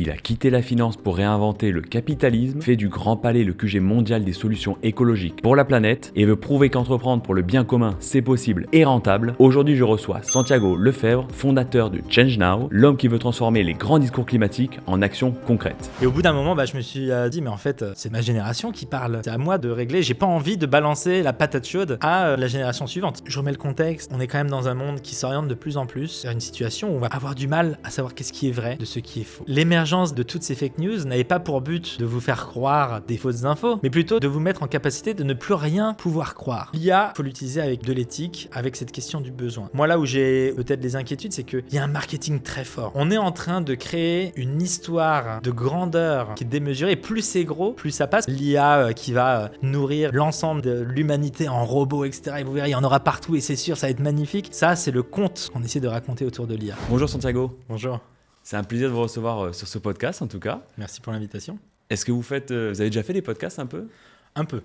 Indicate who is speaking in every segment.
Speaker 1: Il a quitté la finance pour réinventer le capitalisme, fait du Grand Palais le QG mondial des solutions écologiques pour la planète et veut prouver qu'entreprendre pour le bien commun, c'est possible et rentable. Aujourd'hui, je reçois Santiago Lefebvre, fondateur de Change Now, l'homme qui veut transformer les grands discours climatiques en actions concrètes.
Speaker 2: Et au bout d'un moment, je me suis dit, mais en fait, c'est ma génération qui parle. C'est à moi de régler. J'ai pas envie de balancer la patate chaude à la génération suivante. Je remets le contexte. On est quand même dans un monde qui s'oriente de plus en plus vers une situation où on va avoir du mal à savoir qu'est-ce qui est vrai de ce qui est faux. L'émergence de toutes ces fake news n'avait pas pour but de vous faire croire des fausses infos, mais plutôt de vous mettre en capacité de ne plus rien pouvoir croire. L'IA, il faut l'utiliser avec de l'éthique, avec cette question du besoin. Moi, là où j'ai peut-être des inquiétudes, c'est qu'il y a un marketing très fort. On est en train de créer une histoire de grandeur qui est démesurée. Et plus c'est gros, plus ça passe. L'IA qui va nourrir l'ensemble de l'humanité en robots, etc. Et vous verrez, il y en aura partout et c'est sûr, ça va être magnifique. Ça, c'est le conte qu'on essaie de raconter autour de l'IA.
Speaker 1: Bonjour Santiago.
Speaker 2: Bonjour.
Speaker 1: C'est un plaisir de vous recevoir sur ce podcast en tout cas.
Speaker 2: Merci pour l'invitation.
Speaker 1: Est-ce que vous avez déjà fait des podcasts un peu ?
Speaker 2: Un peu.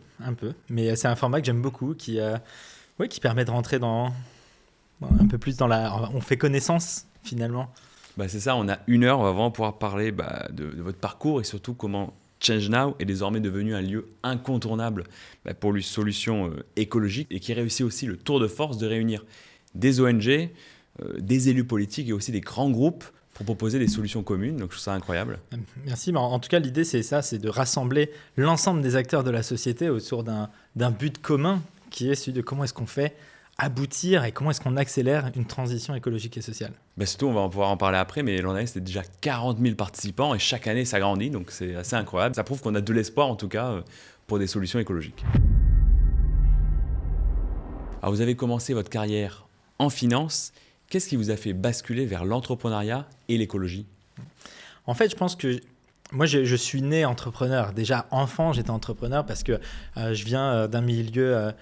Speaker 2: Mais c'est un format que j'aime beaucoup qui permet de rentrer dans un peu plus dans on fait connaissance finalement.
Speaker 1: C'est ça, on a 1 heure, on va vraiment pouvoir parler de votre parcours et surtout comment Change Now est désormais devenu un lieu incontournable pour les solutions écologiques et qui réussit aussi le tour de force de réunir des ONG, des élus politiques et aussi des grands groupes pour proposer des solutions communes. Donc je trouve ça incroyable.
Speaker 2: Merci. En tout cas, l'idée c'est ça, c'est de rassembler l'ensemble des acteurs de la société autour d'un but commun qui est celui de comment est-ce qu'on fait aboutir et comment est-ce qu'on accélère une transition écologique et sociale.
Speaker 1: Surtout, on va pouvoir en parler après, mais l'an dernier, c'était déjà 40 000 participants et chaque année, ça grandit, donc c'est assez incroyable. Ça prouve qu'on a de l'espoir, en tout cas, pour des solutions écologiques. Alors, vous avez commencé votre carrière en finance. Qu'est-ce qui vous a fait basculer vers l'entrepreneuriat et l'écologie ?
Speaker 2: En fait, je pense que moi, je suis né entrepreneur. Déjà, enfant, j'étais entrepreneur parce que je viens d'un milieu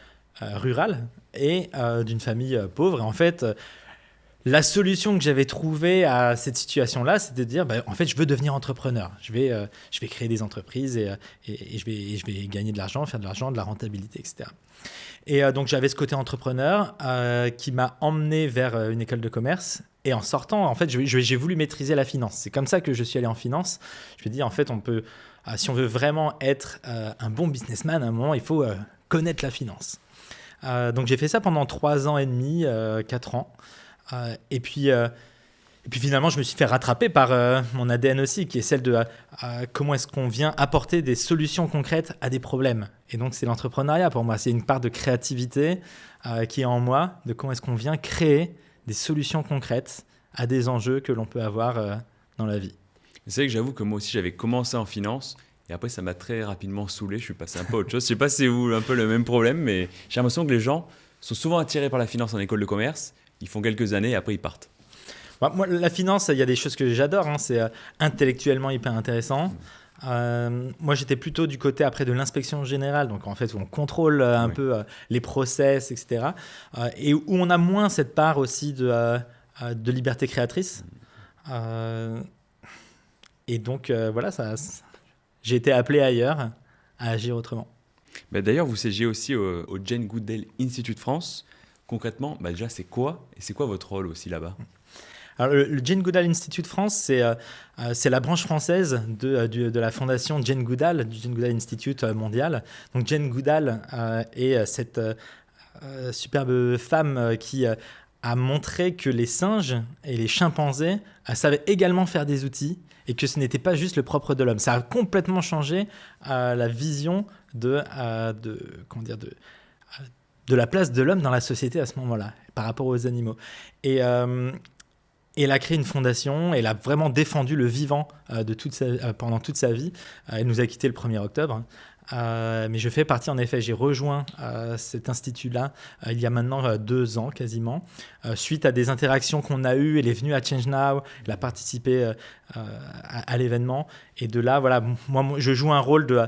Speaker 2: rural et d'une famille pauvre. Et en fait, la solution que j'avais trouvée à cette situation-là, c'est de dire, en fait, je veux devenir entrepreneur. Je vais créer des entreprises et je vais gagner de l'argent, faire de l'argent, de la rentabilité, etc. Et donc, j'avais ce côté entrepreneur qui m'a emmené vers une école de commerce. Et en sortant, en fait, j'ai voulu maîtriser la finance. C'est comme ça que je suis allé en finance. Je me dis, en fait, on peut, si on veut vraiment être un bon businessman, à un moment, il faut connaître la finance. Donc, j'ai fait ça pendant 3 ans et demi, 4 ans. Et puis finalement, je me suis fait rattraper par mon ADN aussi, qui est celle de comment est-ce qu'on vient apporter des solutions concrètes à des problèmes. Et donc, c'est l'entrepreneuriat pour moi. C'est une part de créativité qui est en moi, de comment est-ce qu'on vient créer des solutions concrètes à des enjeux que l'on peut avoir dans la vie.
Speaker 1: C'est vrai que j'avoue que moi aussi, j'avais commencé en finance et après, ça m'a très rapidement saoulé. Je suis passé un peu à autre chose. Je ne sais pas si c'est un peu le même problème, mais j'ai l'impression que les gens sont souvent attirés par la finance en école de commerce. Ils font quelques années et après, ils partent.
Speaker 2: Moi, la finance, il y a des choses que j'adore. C'est intellectuellement hyper intéressant. Moi, j'étais plutôt du côté après de l'inspection générale, donc en fait où on contrôle un peu les process, etc. Et où on a moins cette part aussi de liberté créatrice. Et donc voilà, j'ai été appelé ailleurs à agir autrement.
Speaker 1: D'ailleurs, vous siégez aussi au Jane Goodall Institute France. Concrètement, déjà, c'est quoi et c'est quoi votre rôle aussi là-bas ?
Speaker 2: Alors, le Jane Goodall Institute France, c'est la branche française de la fondation Jane Goodall, du Jane Goodall Institute mondial. Donc, Jane Goodall est cette superbe femme qui a montré que les singes et les chimpanzés savaient également faire des outils et que ce n'était pas juste le propre de l'homme. Ça a complètement changé la vision de la place de l'homme dans la société à ce moment-là, par rapport aux animaux. Et elle a créé une fondation, elle a vraiment défendu le vivant pendant toute sa vie. Elle nous a quittés le 1er octobre. Mais je fais partie, en effet, j'ai rejoint cet institut-là il y a maintenant 2 ans quasiment. Suite à des interactions qu'on a eues, elle est venue à Change Now, elle a participé à l'événement. Et de là, voilà, moi, je joue un rôle de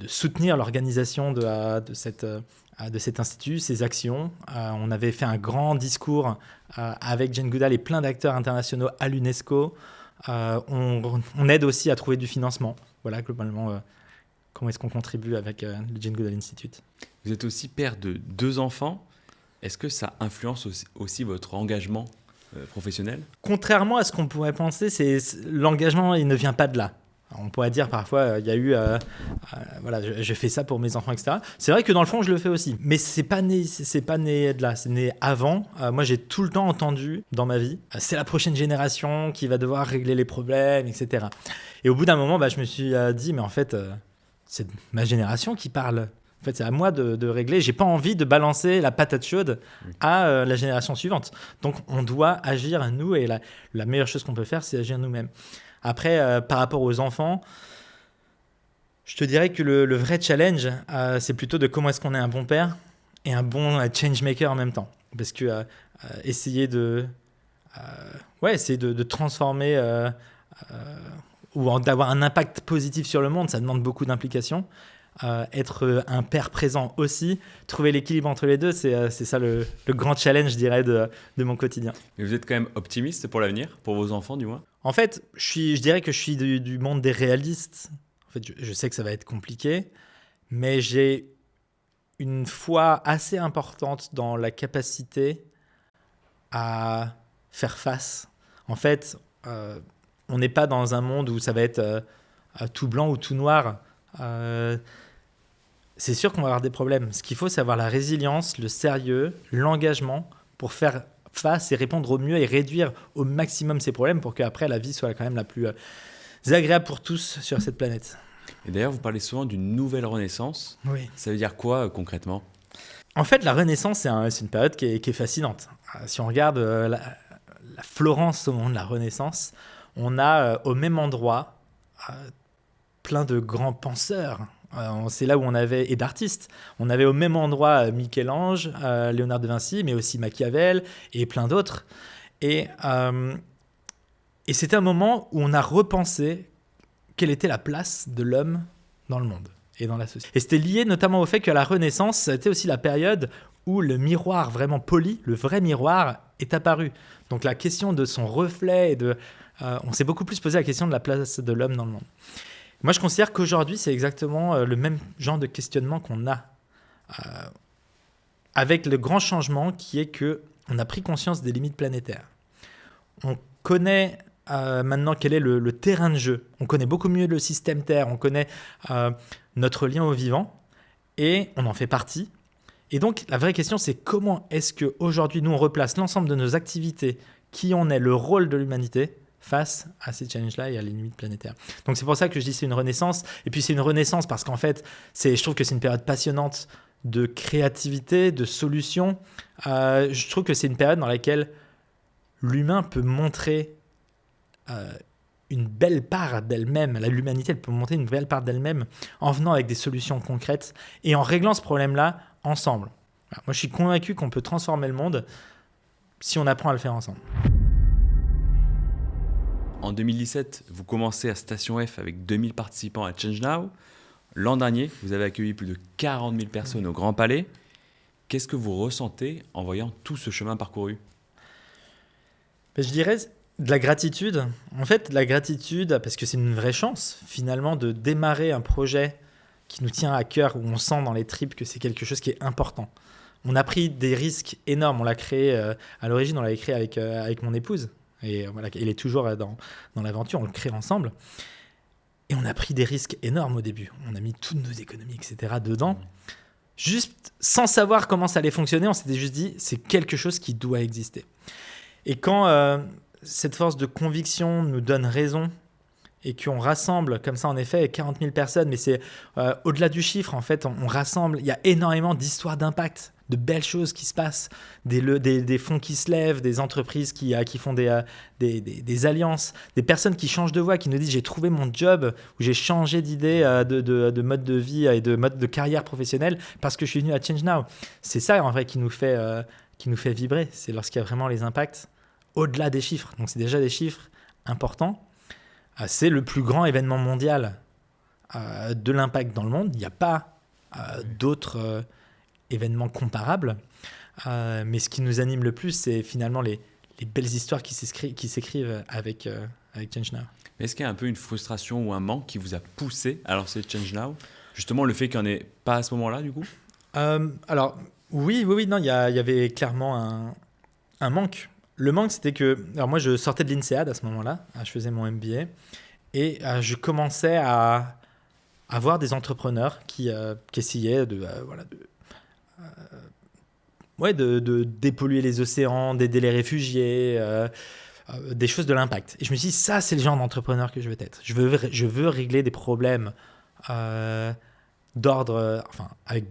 Speaker 2: soutenir l'organisation de cet institut, ses actions. On avait fait un grand discours avec Jane Goodall et plein d'acteurs internationaux à l'UNESCO. On aide aussi à trouver du financement. Voilà, globalement, comment est-ce qu'on contribue avec le Jane Goodall Institute.
Speaker 1: Vous êtes aussi père de 2 enfants. Est-ce que ça influence aussi votre engagement professionnel?
Speaker 2: Contrairement à ce qu'on pourrait penser, l'engagement, il ne vient pas de là. On pourrait dire parfois, il y a eu, voilà, je fais ça pour mes enfants, etc. C'est vrai que dans le fond, je le fais aussi, mais c'est pas né de là, c'est né avant. Moi, j'ai tout le temps entendu dans ma vie, c'est la prochaine génération qui va devoir régler les problèmes, etc. Et au bout d'un moment, je me suis dit, mais en fait, c'est ma génération qui parle. En fait, c'est à moi de régler. J'ai pas envie de balancer la patate chaude à la génération suivante. Donc, on doit agir nous, et la meilleure chose qu'on peut faire, c'est agir nous-mêmes. Après, par rapport aux enfants, je te dirais que le vrai challenge, c'est plutôt de comment est-ce qu'on est un bon père et un bon changemaker en même temps. Parce que essayer de transformer ou d'avoir un impact positif sur le monde, ça demande beaucoup d'implications. Être un père présent aussi, trouver l'équilibre entre les deux, c'est ça le grand challenge, je dirais, de mon quotidien.
Speaker 1: Mais vous êtes quand même optimiste pour l'avenir, pour vos enfants du moins?
Speaker 2: En fait, je dirais que je suis du monde des réalistes. En fait, je sais que ça va être compliqué, mais j'ai une foi assez importante dans la capacité à faire face. En fait, on n'est pas dans un monde où ça va être tout blanc ou tout noir. C'est sûr qu'on va avoir des problèmes. Ce qu'il faut, c'est avoir la résilience, le sérieux, l'engagement pour faire face et répondre au mieux et réduire au maximum ces problèmes pour qu'après la vie soit quand même la plus agréable pour tous sur cette planète.
Speaker 1: Et d'ailleurs, vous parlez souvent d'une nouvelle renaissance.
Speaker 2: Oui.
Speaker 1: Ça veut dire quoi concrètement?
Speaker 2: En fait, la Renaissance, c'est une période qui est fascinante. Si on regarde la Florence au moment de la Renaissance, on a au même endroit plein de grands penseurs. C'est là où on avait, et d'artistes. On avait au même endroit Michel-Ange, Léonard de Vinci, mais aussi Machiavel et plein d'autres. Et c'était un moment où on a repensé quelle était la place de l'homme dans le monde et dans la société. Et c'était lié notamment au fait que la Renaissance, c'était aussi la période où le miroir vraiment poli, le vrai miroir, est apparu. Donc la question de son reflet, on s'est beaucoup plus posé la question de la place de l'homme dans le monde. Moi, je considère qu'aujourd'hui, c'est exactement le même genre de questionnement qu'on a, avec le grand changement qui est qu'on a pris conscience des limites planétaires. On connaît maintenant quel est le terrain de jeu. On connaît beaucoup mieux le système Terre, on connaît notre lien au vivant, et on en fait partie. Et donc, la vraie question, c'est comment est-ce qu'aujourd'hui, nous, on replace l'ensemble de nos activités, qui en est le rôle de l'humanité, face à ces challenges-là et à les limites planétaires. Donc c'est pour ça que je dis c'est une renaissance. Et puis c'est une renaissance parce qu'en fait, je trouve que c'est une période passionnante de créativité, de solutions. Je trouve que c'est une période dans laquelle l'humain peut montrer une belle part d'elle-même. L'humanité, elle peut montrer une belle part d'elle-même en venant avec des solutions concrètes et en réglant ce problème-là ensemble. Voilà. Moi, je suis convaincu qu'on peut transformer le monde si on apprend à le faire ensemble.
Speaker 1: En 2017, vous commencez à Station F avec 2000 participants à Change Now. L'an dernier, vous avez accueilli plus de 40 000 personnes au Grand Palais. Qu'est-ce que vous ressentez en voyant tout ce chemin parcouru?
Speaker 2: Je dirais de la gratitude. En fait, la gratitude, parce que c'est une vraie chance, finalement, de démarrer un projet qui nous tient à cœur, où on sent dans les tripes que c'est quelque chose qui est important. On a pris des risques énormes. On l'a créé, à l'origine, on l'avait créé avec mon épouse. Et voilà, il est toujours dans l'aventure, on le crée ensemble. Et on a pris des risques énormes au début. On a mis toutes nos économies, etc. dedans. Juste sans savoir comment ça allait fonctionner, on s'était juste dit, c'est quelque chose qui doit exister. Et quand cette force de conviction nous donne raison et qu'on rassemble comme ça, en effet, 40 000 personnes, mais c'est au-delà du chiffre, en fait, on rassemble, il y a énormément d'histoires d'impact, de belles choses qui se passent, des fonds qui se lèvent, des entreprises qui font des alliances, des personnes qui changent de voie, qui nous disent « j'ai trouvé mon job » ou « j'ai changé d'idée de mode de vie et de mode de carrière professionnelle parce que je suis venu à Change Now ». C'est ça, en vrai, qui nous fait vibrer. C'est lorsqu'il y a vraiment les impacts au-delà des chiffres. Donc, c'est déjà des chiffres importants. C'est le plus grand événement mondial de l'impact dans le monde. Il n'y a pas d'autres événements comparables. Mais ce qui nous anime le plus, c'est finalement les belles histoires qui s'écrivent avec Change Now.
Speaker 1: Mais est-ce qu'il y a un peu une frustration ou un manque qui vous a poussé à lancer Change Now? Justement, le fait qu'il n'y en ait pas à ce moment-là, du coup?
Speaker 2: Alors, oui, non, il y avait clairement un manque. Le manque, c'était que... Alors moi, je sortais de l'INSEAD à ce moment-là. Je faisais mon MBA. Et je commençais à voir des entrepreneurs qui essayaient de dépolluer les océans, d'aider les réfugiés, des choses de l'impact. Et je me suis dit, ça, c'est le genre d'entrepreneur que je veux être. Je veux régler des problèmes avec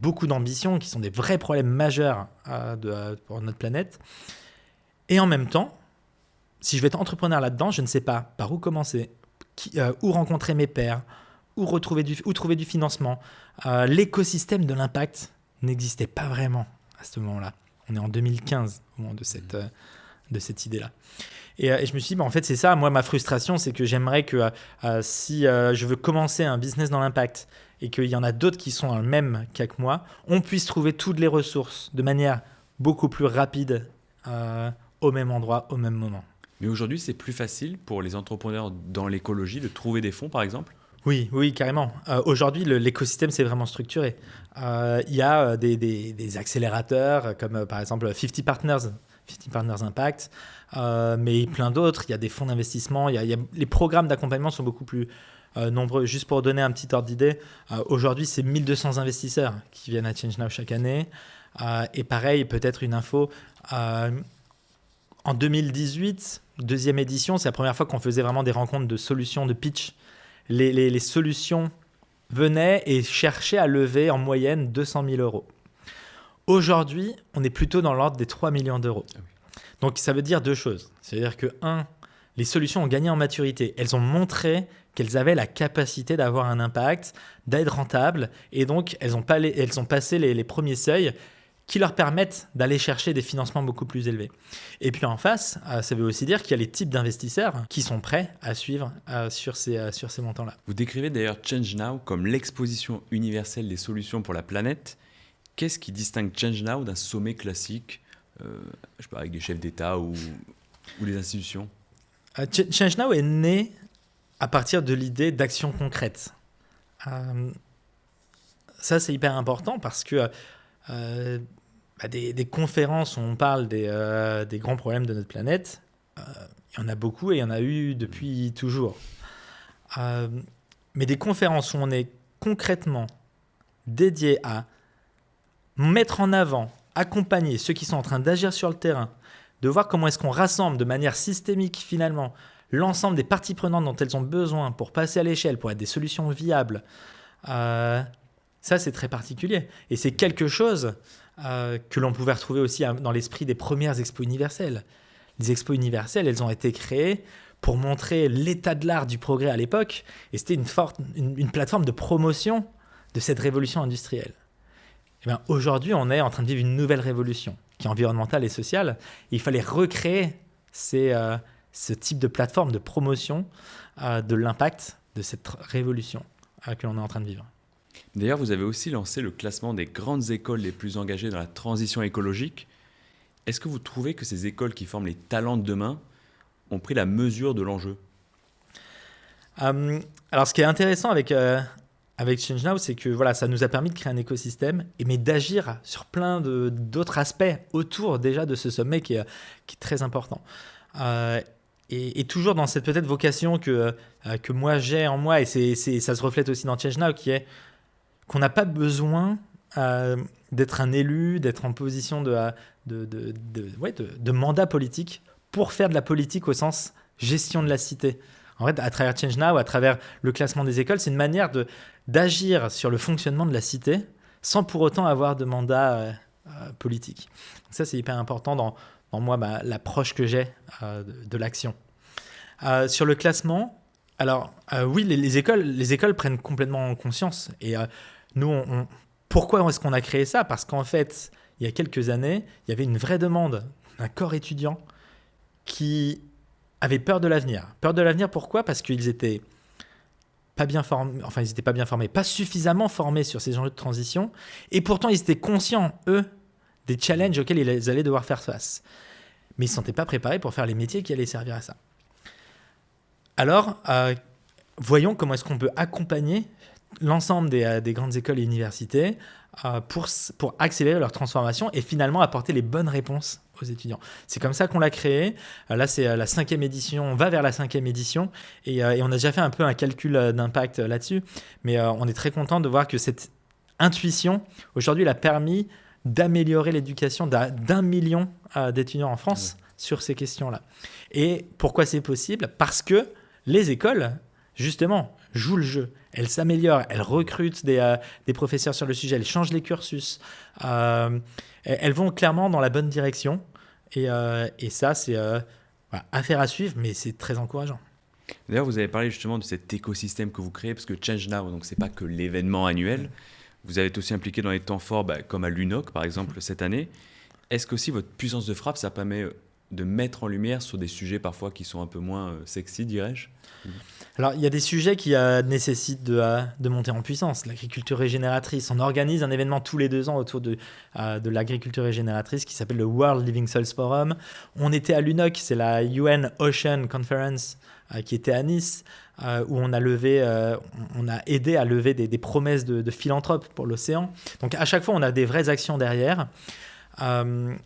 Speaker 2: beaucoup d'ambition, qui sont des vrais problèmes majeurs pour notre planète. Et en même temps, si je vais être entrepreneur là-dedans, je ne sais pas par où commencer, où rencontrer mes pairs, où trouver du financement. L'écosystème de l'impact n'existait pas vraiment à ce moment-là. On est en 2015 au moment de cette idée-là. Et je me suis dit, en fait, c'est ça. Moi, ma frustration, c'est que j'aimerais que si je veux commencer un business dans l'impact et qu'il y en a d'autres qui sont dans le même cas que moi, on puisse trouver toutes les ressources de manière beaucoup plus rapide au même endroit, au même moment.
Speaker 1: Mais aujourd'hui, c'est plus facile pour les entrepreneurs dans l'écologie de trouver des fonds, par exemple ?
Speaker 2: Oui, carrément. Aujourd'hui, l'écosystème, c'est vraiment structuré. Il y a des accélérateurs comme par exemple 50 Partners Impact, mais plein d'autres. Il y a des fonds d'investissement. Les programmes d'accompagnement sont beaucoup plus nombreux. Juste pour donner un petit ordre d'idée, aujourd'hui, c'est 1200 investisseurs qui viennent à ChangeNow chaque année. Et pareil, peut-être une info. En 2018, deuxième édition, c'est la première fois qu'on faisait vraiment des rencontres de solutions, de pitch. Les solutions venaient et cherchaient à lever en moyenne 200 000 euros. Aujourd'hui, on est plutôt dans l'ordre des 3 millions d'euros. Ah oui. Donc, ça veut dire deux choses. C'est-à-dire que, les solutions ont gagné en maturité. Elles ont montré qu'elles avaient la capacité d'avoir un impact, d'être rentables. Et donc, elles ont passé les premiers seuils qui leur permettent d'aller chercher des financements beaucoup plus élevés. Et puis en face, ça veut aussi dire qu'il y a les types d'investisseurs qui sont prêts à suivre sur ces montants-là.
Speaker 1: Vous décrivez d'ailleurs ChangeNow comme l'exposition universelle des solutions pour la planète. Qu'est-ce qui distingue ChangeNow d'un sommet classique, avec des chefs d'État ou des institutions ?
Speaker 2: ChangeNow est né à partir de l'idée d'action concrète. Ça, c'est hyper important parce que des conférences où on parle des grands problèmes de notre planète, il y en a beaucoup et il y en a eu depuis toujours. Mais des conférences où on est concrètement dédié à mettre en avant, accompagner ceux qui sont en train d'agir sur le terrain, de voir comment est-ce qu'on rassemble de manière systémique finalement l'ensemble des parties prenantes dont elles ont besoin pour passer à l'échelle, pour être des solutions viables. Ça, c'est très particulier. Et c'est quelque chose que l'on pouvait retrouver aussi dans l'esprit des premières expos universelles. Les expos universelles, elles ont été créées pour montrer l'état de l'art du progrès à l'époque. Et c'était une plateforme de promotion de cette révolution industrielle. Et bien, aujourd'hui, on est en train de vivre une nouvelle révolution qui est environnementale et sociale. Et il fallait recréer ce type de plateforme de promotion de l'impact de cette révolution que l'on est en train de vivre.
Speaker 1: D'ailleurs, vous avez aussi lancé le classement des grandes écoles les plus engagées dans la transition écologique. Est-ce que vous trouvez que ces écoles qui forment les talents de demain ont pris la mesure de l'enjeu ?
Speaker 2: Alors, ce qui est intéressant avec ChangeNow, c'est que ça nous a permis de créer un écosystème, mais d'agir sur plein d'autres aspects autour déjà de ce sommet qui est très important. Et toujours dans cette peut-être vocation que moi j'ai en moi, et ça se reflète aussi dans ChangeNow, qui est qu'on n'a pas besoin d'être un élu, d'être en position de mandat politique pour faire de la politique au sens gestion de la cité. En fait, à travers ChangeNow, à travers le classement des écoles, c'est une manière d'agir sur le fonctionnement de la cité sans pour autant avoir de mandat politique. Donc ça, c'est hyper important dans moi, l'approche que j'ai de l'action. Sur le classement, alors oui, les écoles prennent complètement conscience. Et nous, pourquoi est-ce qu'on a créé ça ? Parce qu'en fait, il y a quelques années, il y avait une vraie demande d'un corps étudiant qui avait peur de l'avenir. Peur de l'avenir, pourquoi ? Parce qu'ils étaient pas bien formés, pas suffisamment formés sur ces enjeux de transition. Et pourtant, ils étaient conscients, eux, des challenges auxquels ils allaient devoir faire face. Mais ils ne se sentaient pas préparés pour faire les métiers qui allaient servir à ça. Alors, voyons comment est-ce qu'on peut accompagner l'ensemble des grandes écoles et universités pour accélérer leur transformation et finalement apporter les bonnes réponses aux étudiants. C'est comme ça qu'on l'a créé. Là, c'est la 5e édition. On va vers la 5e édition. Et on a déjà fait un peu un calcul d'impact là-dessus. Mais on est très content de voir que cette intuition, aujourd'hui, elle a permis d'améliorer l'éducation d'1 million d'étudiants en France sur ces questions-là. Et pourquoi c'est possible ? Parce que les écoles, justement, jouent le jeu. Elles s'améliorent, elles recrutent des professeurs sur le sujet, elles changent les cursus. Elles vont clairement dans la bonne direction. Et ça, c'est affaire à suivre, mais c'est très encourageant.
Speaker 1: D'ailleurs, vous avez parlé justement de cet écosystème que vous créez, parce que Change Now, donc c'est pas que l'événement annuel. Vous avez été aussi impliqué dans les temps forts, comme à l'UNOC, par exemple, cette année. Est-ce qu'aussi votre puissance de frappe, ça permet de mettre en lumière sur des sujets parfois qui sont un peu moins sexy, dirais-je ?
Speaker 2: Alors, il y a des sujets qui nécessitent de monter en puissance. L'agriculture régénératrice. On organise un événement tous les 2 ans autour de l'agriculture régénératrice qui s'appelle le World Living Soils Forum. On était à l'UNOC, c'est la UN Ocean Conference qui était à Nice, où on a aidé à lever des promesses de philanthropes pour l'océan. Donc, à chaque fois, on a des vraies actions derrière. Je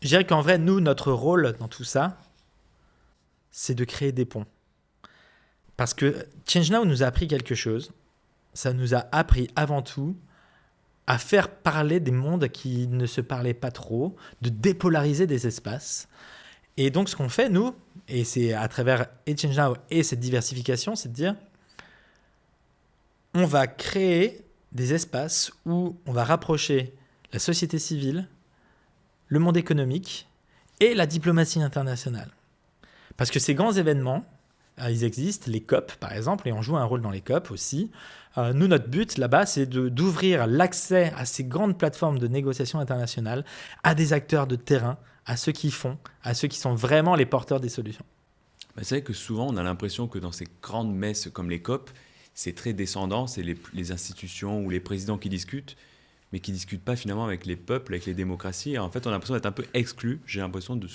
Speaker 2: dirais qu'en vrai, nous, notre rôle dans tout ça, c'est de créer des ponts. Parce que Change Now nous a appris quelque chose. Ça nous a appris avant tout à faire parler des mondes qui ne se parlaient pas trop, de dépolariser des espaces. Et donc, ce qu'on fait, nous, et c'est à travers Change Now et cette diversification, c'est de dire on va créer des espaces où on va rapprocher la société civile, le monde économique et la diplomatie internationale. Parce que ces grands événements, ils existent, les COP par exemple, et on joue un rôle dans les COP aussi. Nous, notre but là-bas, c'est d'ouvrir l'accès à ces grandes plateformes de négociation internationale à des acteurs de terrain, à ceux qui font, à ceux qui sont vraiment les porteurs des solutions.
Speaker 1: C'est vrai que souvent, on a l'impression que dans ces grandes messes comme les COP, c'est très descendant, c'est les institutions ou les présidents qui discutent, mais qui ne discutent pas finalement avec les peuples, avec les démocraties. Et en fait, on a l'impression d'être un peu exclu, j'ai l'impression, de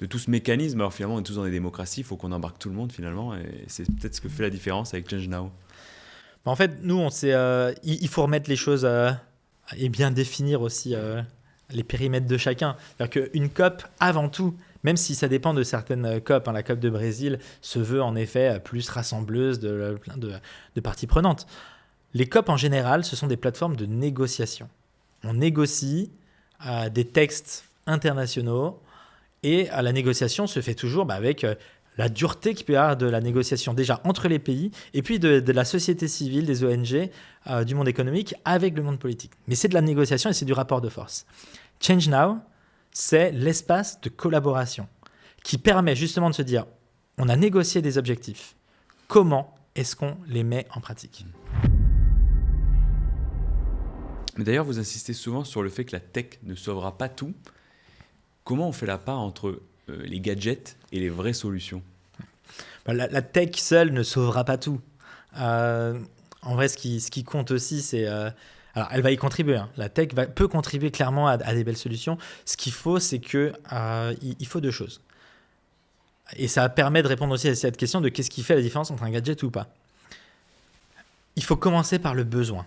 Speaker 1: tout ce mécanisme. Alors finalement, on est tous dans des démocraties, il faut qu'on embarque tout le monde finalement, et c'est peut-être ce que fait la différence avec Change Now.
Speaker 2: En fait, nous, il faut remettre les choses et bien définir aussi les périmètres de chacun. C'est-à-dire qu'une COP, avant tout, même si ça dépend de certaines COP, la COP de Brésil se veut en effet plus rassembleuse de plein de parties prenantes. Les COP en général, ce sont des plateformes de négociation. On négocie des textes internationaux et la négociation se fait toujours avec la dureté qu'il peut y avoir de la négociation déjà entre les pays et puis de la société civile, des ONG, du monde économique avec le monde politique. Mais c'est de la négociation et c'est du rapport de force. Change Now, c'est l'espace de collaboration qui permet justement de se dire on a négocié des objectifs. Comment est-ce qu'on les met en pratique ?
Speaker 1: Mais d'ailleurs, vous insistez souvent sur le fait que la tech ne sauvera pas tout. Comment on fait la part entre les gadgets et les vraies solutions ?
Speaker 2: La tech seule ne sauvera pas tout. En vrai, ce qui compte aussi, c'est... alors, elle va y contribuer. La tech peut contribuer clairement à des belles solutions. Ce qu'il faut, c'est qu'il faut 2 choses. Et ça permet de répondre aussi à cette question de qu'est-ce qui fait la différence entre un gadget ou pas. Il faut commencer par le besoin.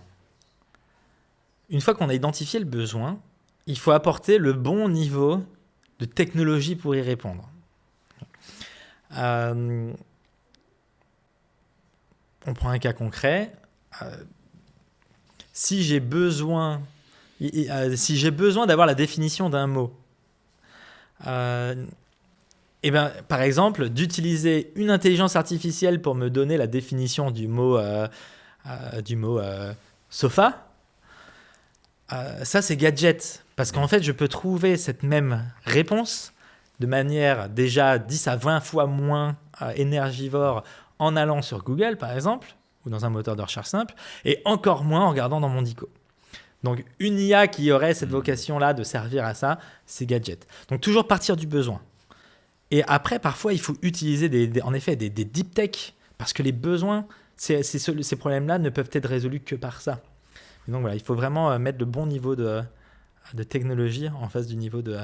Speaker 2: Une fois qu'on a identifié le besoin, il faut apporter le bon niveau de technologie pour y répondre. On prend un cas concret. Si j'ai besoin d'avoir la définition d'un mot, par exemple, d'utiliser une intelligence artificielle pour me donner la définition du mot sofa, ça c'est gadget. Parce qu'en fait, je peux trouver cette même réponse de manière déjà 10 à 20 fois moins énergivore en allant sur Google, par exemple, ou dans un moteur de recherche simple, et encore moins en regardant dans mon dico. Donc, une IA qui aurait cette vocation-là de servir à ça, c'est gadget. Donc, toujours partir du besoin. Et après, parfois, il faut utiliser en effet des deep tech, parce que les besoins, ces problèmes-là ne peuvent être résolus que par ça. Et donc, voilà, il faut vraiment mettre le bon niveau de technologie en face du niveau de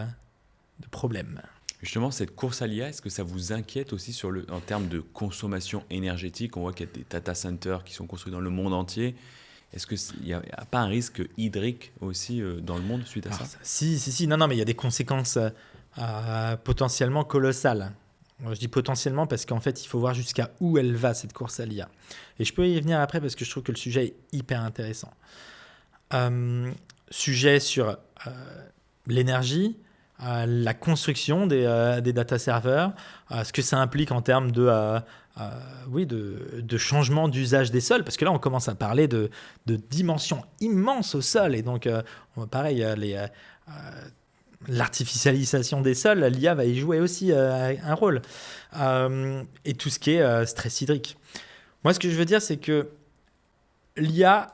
Speaker 2: problème.
Speaker 1: Justement, cette course à l'IA, est-ce que ça vous inquiète aussi en termes de consommation énergétique ? On voit qu'il y a des data centers qui sont construits dans le monde entier Est-ce qu'il n'y a pas un risque hydrique aussi dans le monde suite à ça?
Speaker 2: Si. Non, mais il y a des conséquences potentiellement colossales. Moi, je dis potentiellement parce qu'en fait, il faut voir jusqu'à où elle va, cette course à l'IA. Et je peux y venir après parce que je trouve que le sujet est hyper intéressant. Sujet sur l'énergie, la construction des data servers, ce que ça implique en termes de changement d'usage des sols, parce que là, on commence à parler de dimensions immenses au sol. Et donc, pareil, l'artificialisation des sols, l'IA va y jouer aussi un rôle. Et tout ce qui est stress hydrique. Moi, ce que je veux dire, c'est que l'IA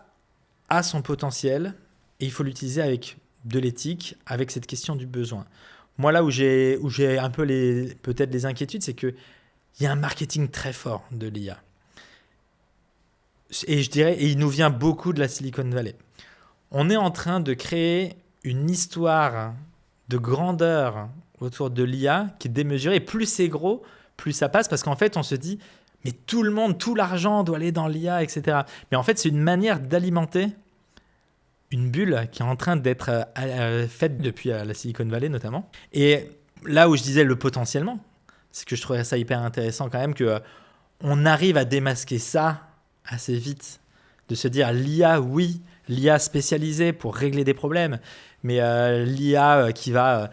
Speaker 2: a son potentiel et il faut l'utiliser avec de l'éthique, avec cette question du besoin. Moi, là où j'ai un peu peut-être les inquiétudes, c'est qu'il y a un marketing très fort de l'IA. Et je dirais, et il nous vient beaucoup de la Silicon Valley. On est en train de créer une histoire de grandeur autour de l'IA qui est démesurée. Et plus c'est gros, plus ça passe, parce qu'en fait, on se dit, mais tout le monde, tout l'argent doit aller dans l'IA, etc. Mais en fait, c'est une manière d'alimenter une bulle qui est en train d'être faite depuis la Silicon Valley notamment. Et là où je disais le potentiellement, c'est que je trouverais ça hyper intéressant quand même qu'on arrive à démasquer ça assez vite, de se dire l'IA, oui, l'IA spécialisée pour régler des problèmes, mais l'IA qui va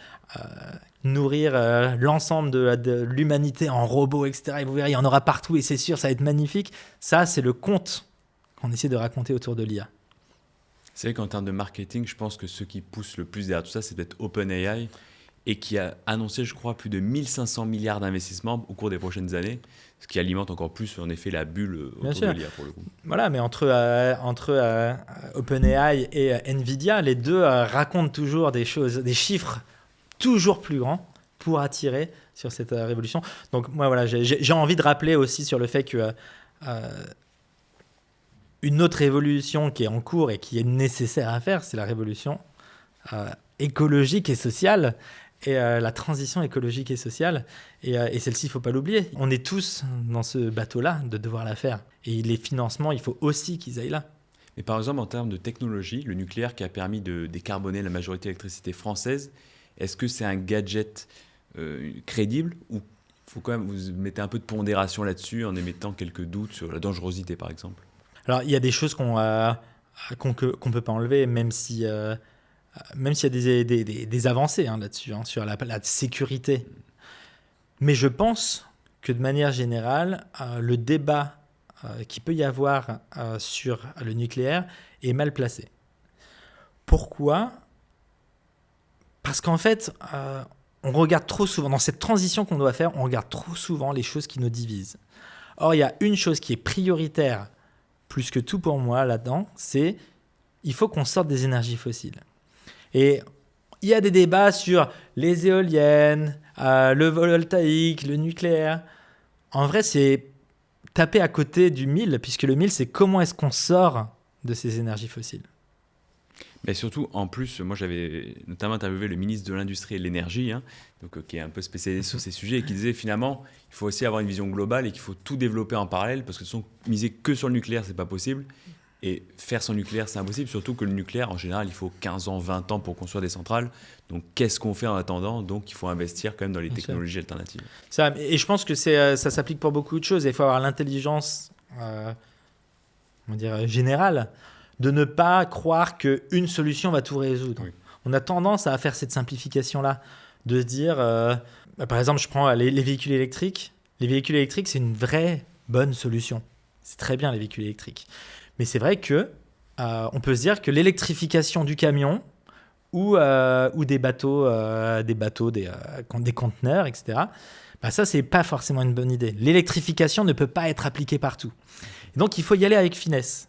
Speaker 2: nourrir l'ensemble de l'humanité en robots, etc. Et vous verrez, il y en aura partout et c'est sûr, ça va être magnifique. Ça, c'est le conte qu'on essaie de raconter autour de l'IA.
Speaker 1: C'est vrai qu'en termes de marketing, je pense que ceux qui poussent le plus derrière tout ça, c'est peut-être OpenAI, et qui a annoncé, je crois, plus de 1500 milliards d'investissements au cours des prochaines années, ce qui alimente encore plus, en effet, la bulle autour de l'IA, pour le coup.
Speaker 2: Voilà, mais entre OpenAI et Nvidia, les deux racontent toujours des choses, des chiffres toujours plus grands pour attirer sur cette révolution. Donc, moi, voilà, j'ai envie de rappeler aussi sur le fait que une autre révolution qui est en cours et qui est nécessaire à faire, c'est la révolution écologique et sociale, et la transition écologique et sociale. Et celle-ci, il ne faut pas l'oublier. On est tous dans ce bateau-là de devoir la faire. Et les financements, il faut aussi qu'ils aillent là.
Speaker 1: Mais par exemple, en termes de technologie, le nucléaire qui a permis de décarboner la majorité de l'électricité française, est-ce que c'est un gadget crédible, ou faut quand même vous mettez un peu de pondération là-dessus en émettant quelques doutes sur la dangerosité, par exemple?
Speaker 2: Alors, il y a des choses qu'on peut pas enlever, même s'il y a des avancées là-dessus, sur la sécurité. Mais je pense que de manière générale, le débat qu'il peut y avoir sur le nucléaire est mal placé. Pourquoi ? Parce qu'en fait, on regarde trop souvent, dans cette transition qu'on doit faire, on regarde trop souvent les choses qui nous divisent. Or, il y a une chose qui est prioritaire, plus que tout pour moi là-dedans, c'est il faut qu'on sorte des énergies fossiles. Et il y a des débats sur les éoliennes, le voltaïque, le nucléaire. En vrai, c'est taper à côté du mille, puisque le mille, c'est comment est-ce qu'on sort de ces énergies fossiles.
Speaker 1: Mais surtout, en plus, moi j'avais notamment interviewé le ministre de l'Industrie et de l'Énergie, qui est un peu spécialisé sur ces sujets, et qui disait finalement il faut aussi avoir une vision globale et qu'il faut tout développer en parallèle, parce que miser que sur le nucléaire, c'est pas possible. Et faire sans nucléaire, c'est impossible, surtout que le nucléaire, en général, il faut 15 ans, 20 ans pour construire des centrales. Donc, qu'est-ce qu'on fait en attendant ? Donc, il faut investir quand même dans les technologies alternatives.
Speaker 2: Ça, et je pense que ça s'applique pour beaucoup de choses. Il faut avoir l'intelligence générale de ne pas croire qu'une solution va tout résoudre. Oui. On a tendance à faire cette simplification-là, de se dire, par exemple, je prends les véhicules électriques. Les véhicules électriques, c'est une vraie bonne solution. C'est très bien, les véhicules électriques. Mais c'est vrai qu'on peut se dire que l'électrification du camion ou des bateaux, des conteneurs, etc., ça, ce n'est pas forcément une bonne idée. L'électrification ne peut pas être appliquée partout. Et donc, il faut y aller avec finesse.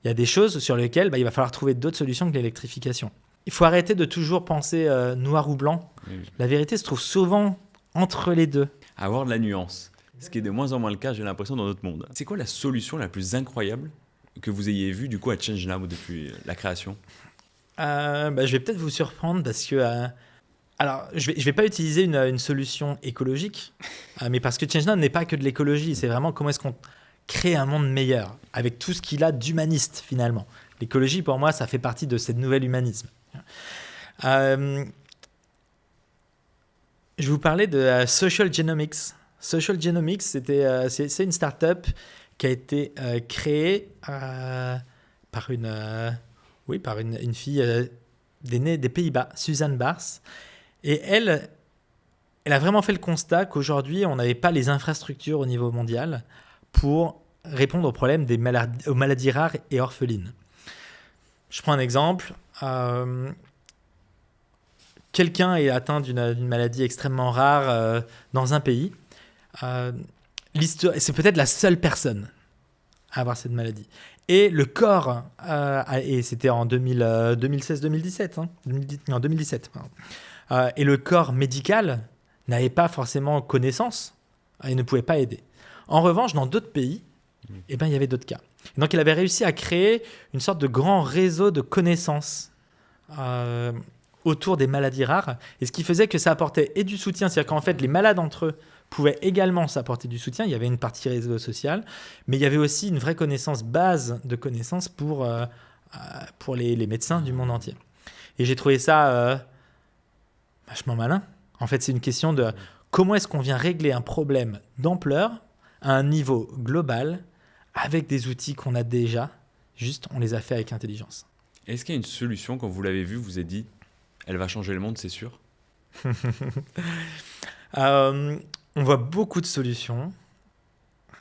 Speaker 2: Il y a des choses sur lesquelles il va falloir trouver d'autres solutions que l'électrification. Il faut arrêter de toujours penser noir ou blanc. Oui. La vérité se trouve souvent entre les deux.
Speaker 1: Avoir de la nuance, ce qui est de moins en moins le cas, j'ai l'impression, dans notre monde. C'est quoi la solution la plus incroyable que vous ayez vu du coup à ChangeNow depuis la création?
Speaker 2: Je vais peut-être vous surprendre parce que alors je vais pas utiliser une solution écologique, mais parce que ChangeNow n'est pas que de l'écologie, c'est vraiment comment est-ce qu'on crée un monde meilleur avec tout ce qu'il a d'humaniste finalement. L'écologie, pour moi, ça fait partie de ce nouvel humanisme. Je vous parlais de Social Genomics. Social Genomics, c'est une start-up qui a été créée par une fille des Pays-Bas, Suzanne Bars. Et elle a vraiment fait le constat qu'aujourd'hui, on n'avait pas les infrastructures au niveau mondial pour répondre aux problèmes aux maladies rares et orphelines. Je prends un exemple. Quelqu'un est atteint d'une maladie extrêmement rare dans un pays. C'est peut-être la seule personne à avoir cette maladie. Et le corps, et c'était en 2016-2017, en 2017, et le corps médical n'avait pas forcément connaissance et ne pouvait pas aider. En revanche, dans d'autres pays, il y avait d'autres cas. Et donc, il avait réussi à créer une sorte de grand réseau de connaissances autour des maladies rares, et ce qui faisait que ça apportait et du soutien, c'est-à-dire qu'en fait, les malades entre eux pouvaient également s'apporter du soutien. Il y avait une partie réseau social, mais il y avait aussi une vraie base de connaissances pour les médecins du monde entier. Et j'ai trouvé ça vachement malin. En fait, c'est une question de comment est-ce qu'on vient régler un problème d'ampleur à un niveau global avec des outils qu'on a déjà, juste on les a fait avec intelligence.
Speaker 1: Est-ce qu'il y a une solution, quand vous l'avez vue, vous vous êtes dit, elle va changer le monde, c'est sûr?
Speaker 2: On voit beaucoup de solutions.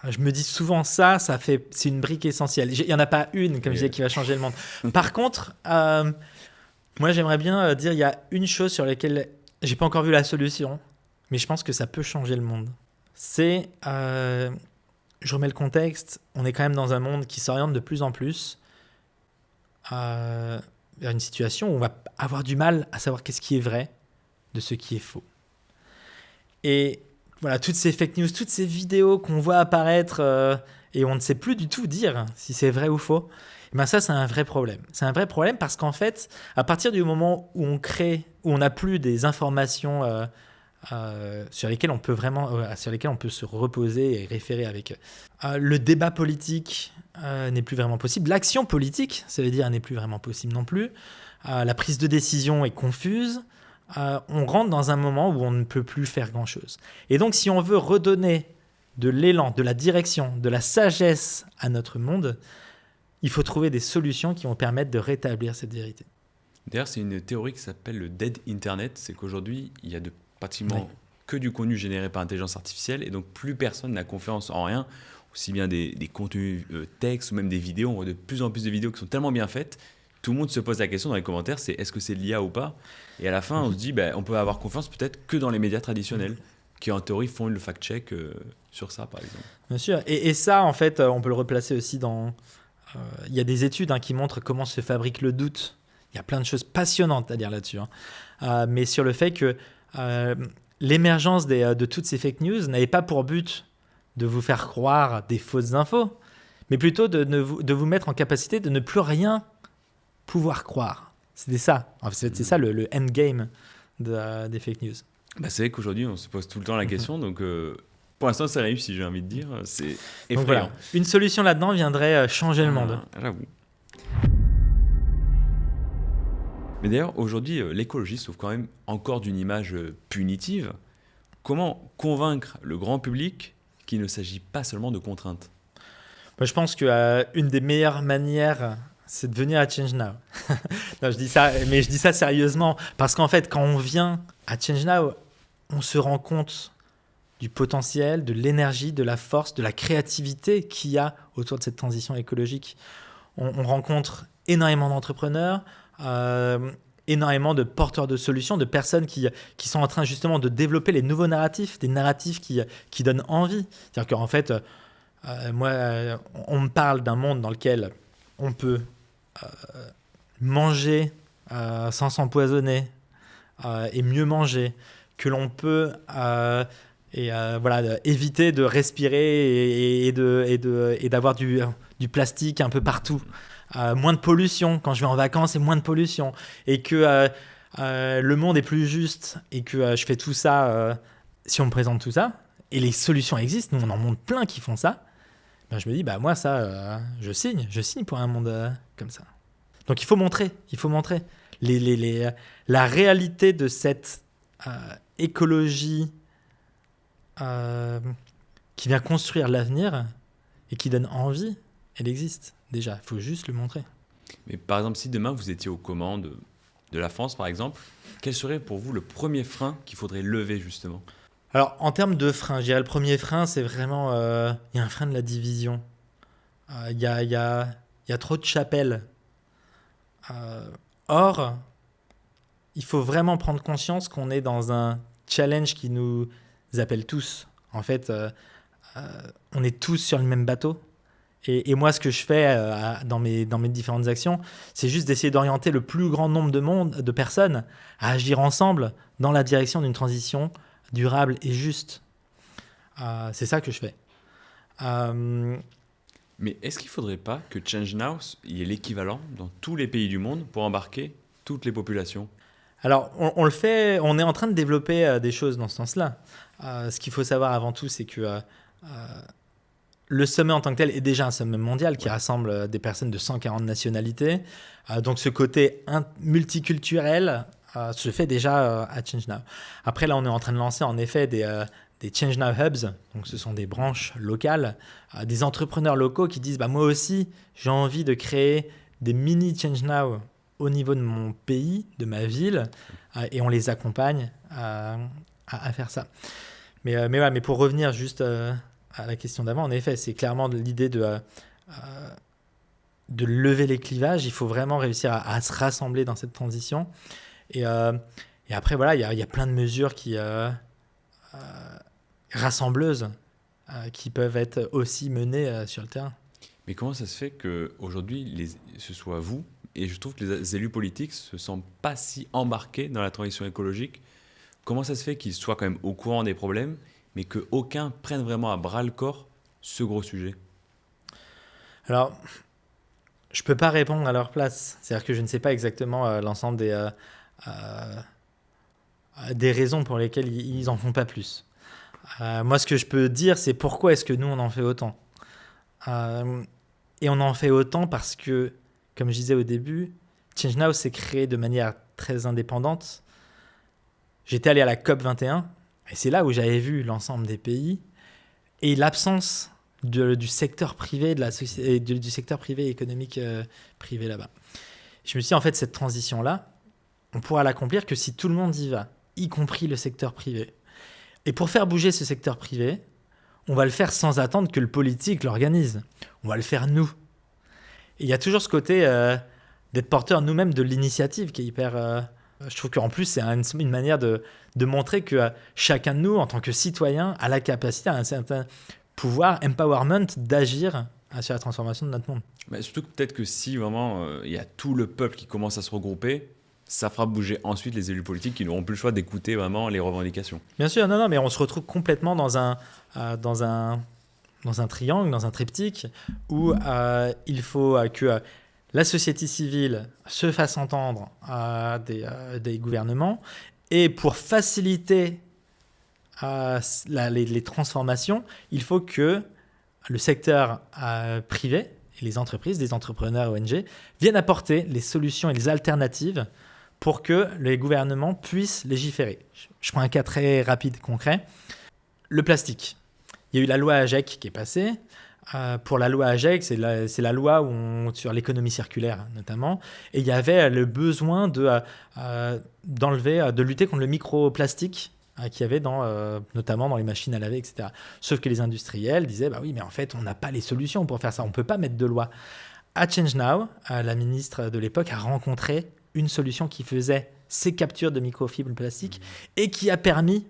Speaker 2: Je me dis souvent c'est une brique essentielle. Il n'y en a pas une, comme je disais, qui va changer le monde. Par contre, moi, j'aimerais bien dire, il y a une chose sur laquelle je n'ai pas encore vu la solution, mais je pense que ça peut changer le monde. C'est, je remets le contexte, on est quand même dans un monde qui s'oriente de plus en plus vers une situation où on va avoir du mal à savoir qu'est-ce qui est vrai de ce qui est faux. Et voilà, toutes ces fake news, toutes ces vidéos qu'on voit apparaître et on ne sait plus du tout dire si c'est vrai ou faux, ça, c'est un vrai problème. C'est un vrai problème parce qu'en fait, à partir du moment où on n'a plus des informations sur lesquelles on peut se reposer et référer avec eux, le débat politique n'est plus vraiment possible. L'action politique, ça veut dire, n'est plus vraiment possible non plus. La prise de décision est confuse. On rentre dans un moment où on ne peut plus faire grand-chose. Et donc, si on veut redonner de l'élan, de la direction, de la sagesse à notre monde, il faut trouver des solutions qui vont permettre de rétablir cette vérité.
Speaker 1: D'ailleurs, c'est une théorie qui s'appelle le Dead Internet. C'est qu'aujourd'hui, il y a pratiquement que du contenu généré par intelligence artificielle et donc plus personne n'a confiance en rien, aussi bien des contenus textes ou même des vidéos. On voit de plus en plus de vidéos qui sont tellement bien faites. Tout le monde se pose la question dans les commentaires, c'est est-ce que c'est de l'IA ou pas? Et à la fin, on se dit, on peut avoir confiance peut-être que dans les médias traditionnels, qui en théorie font le fact-check sur ça, par exemple.
Speaker 2: Bien sûr. Et ça, en fait, on peut le replacer aussi dans... Il y a des études qui montrent comment se fabrique le doute. Il y a plein de choses passionnantes à dire là-dessus. Mais sur le fait que l'émergence de toutes ces fake news n'avait pas pour but de vous faire croire des fausses infos, mais plutôt de vous mettre en capacité de ne plus rien pouvoir croire. C'était ça. En fait, c'est ça le endgame des fake news.
Speaker 1: C'est vrai qu'aujourd'hui, on se pose tout le temps la question. Donc, pour l'instant, ça réussit, j'ai envie de dire. C'est effrayant.
Speaker 2: Donc, voilà. Une solution là-dedans viendrait changer le monde.
Speaker 1: J'avoue. Mais d'ailleurs, aujourd'hui, l'écologie souffre quand même encore d'une image punitive. Comment convaincre le grand public qu'il ne s'agit pas seulement de contraintes?
Speaker 2: Moi, je pense qu'une des meilleures manières, c'est de venir à Change Now. Non, je dis ça sérieusement. Parce qu'en fait, quand on vient à Change Now, on se rend compte du potentiel, de l'énergie, de la force, de la créativité qu'il y a autour de cette transition écologique. On rencontre énormément d'entrepreneurs, énormément de porteurs de solutions, de personnes qui sont en train justement de développer les nouveaux narratifs, des narratifs qui donnent envie. C'est-à-dire qu'en fait, on me parle d'un monde dans lequel on peut manger sans s'empoisonner et mieux manger, que l'on peut éviter de respirer et d'avoir du plastique un peu partout. Moins de pollution, quand je vais en vacances, c'est moins de pollution. Et que le monde est plus juste et que je fais tout ça, si on me présente tout ça, et les solutions existent, nous on en montre plein qui font ça, je me dis, moi ça, je signe pour un monde comme ça. Donc il faut montrer. La réalité de cette écologie qui vient construire l'avenir et qui donne envie, elle existe déjà. Il faut juste le montrer.
Speaker 1: Mais par exemple, si demain vous étiez aux commandes de la France, par exemple, quel serait pour vous le premier frein qu'il faudrait lever justement ?
Speaker 2: Alors, en termes de frein, je dirais le premier frein, c'est vraiment... Il y a un frein de la division. Il y a trop de chapelles. Or, il faut vraiment prendre conscience qu'on est dans un challenge qui nous appelle tous. En fait, on est tous sur le même bateau. Et moi, ce que je fais dans mes différentes actions, c'est juste d'essayer d'orienter le plus grand nombre de personnes à agir ensemble dans la direction d'une transition durable et juste. C'est ça que je fais.
Speaker 1: Mais est-ce qu'il ne faudrait pas que Change Now y ait l'équivalent dans tous les pays du monde pour embarquer toutes les populations ?
Speaker 2: Alors, on le fait, on est en train de développer des choses dans ce sens-là. Ce qu'il faut savoir avant tout, c'est que le sommet en tant que tel est déjà un sommet mondial qui rassemble des personnes de 140 nationalités. Donc, ce côté multiculturel se fait déjà à Change Now. Après, là, on est en train de lancer en effet des Change Now Hubs. Donc, ce sont des branches locales, des entrepreneurs locaux qui disent moi aussi, j'ai envie de créer des mini Change Now au niveau de mon pays, de ma ville, et on les accompagne à faire ça. Mais pour revenir juste à la question d'avant, en effet, c'est clairement l'idée de lever les clivages. Il faut vraiment réussir à se rassembler dans cette transition. Et après, voilà, il y a plein de mesures rassembleuses qui peuvent être aussi menées sur le terrain.
Speaker 1: Mais comment ça se fait qu'aujourd'hui, ce soit vous, et je trouve que les élus politiques ne se sentent pas si embarqués dans la transition écologique. Comment ça se fait qu'ils soient quand même au courant des problèmes, mais qu'aucun prenne vraiment à bras-le-corps ce gros sujet ?
Speaker 2: Alors, je ne peux pas répondre à leur place. C'est-à-dire que je ne sais pas exactement l'ensemble des raisons pour lesquelles ils n'en font pas plus. Moi, ce que je peux dire, c'est pourquoi est-ce que nous, on en fait autant. Et on en fait autant parce que, comme je disais au début, Change Now s'est créé de manière très indépendante. J'étais allé à la COP21, et c'est là où j'avais vu l'ensemble des pays, et l'absence du secteur privé, du secteur privé économique privé là-bas. Je me suis dit, en fait, cette transition-là, on pourra l'accomplir que si tout le monde y va, y compris le secteur privé. Et pour faire bouger ce secteur privé, on va le faire sans attendre que le politique l'organise. On va le faire nous. Et il y a toujours ce côté d'être porteur nous-mêmes de l'initiative qui est hyper... je trouve qu'en plus, c'est une manière de montrer que chacun de nous, en tant que citoyen, a la capacité, a un certain pouvoir, empowerment, d'agir sur la transformation de notre monde.
Speaker 1: Mais surtout que peut-être que si vraiment il y a tout le peuple qui commence à se regrouper, ça fera bouger ensuite les élus politiques qui n'auront plus le choix d'écouter vraiment les revendications.
Speaker 2: Bien sûr, non, mais on se retrouve complètement dans un triangle, dans un triptyque, où il faut que la société civile se fasse entendre des gouvernements, et pour faciliter les transformations, il faut que le secteur privé, et les entreprises, les entrepreneurs ONG, viennent apporter les solutions et les alternatives pour que les gouvernements puissent légiférer. Je prends un cas très rapide, concret. Le plastique. Il y a eu la loi AGEC qui est passée. Pour la loi AGEC, c'est la loi sur l'économie circulaire notamment. Et il y avait le besoin de lutter contre le microplastique qu'il y avait notamment dans les machines à laver, etc. Sauf que les industriels disaient, oui, mais en fait, on n'a pas les solutions pour faire ça. On ne peut pas mettre de loi. À Change Now, la ministre de l'époque a rencontré une solution qui faisait ces captures de microfibres plastiques et qui a permis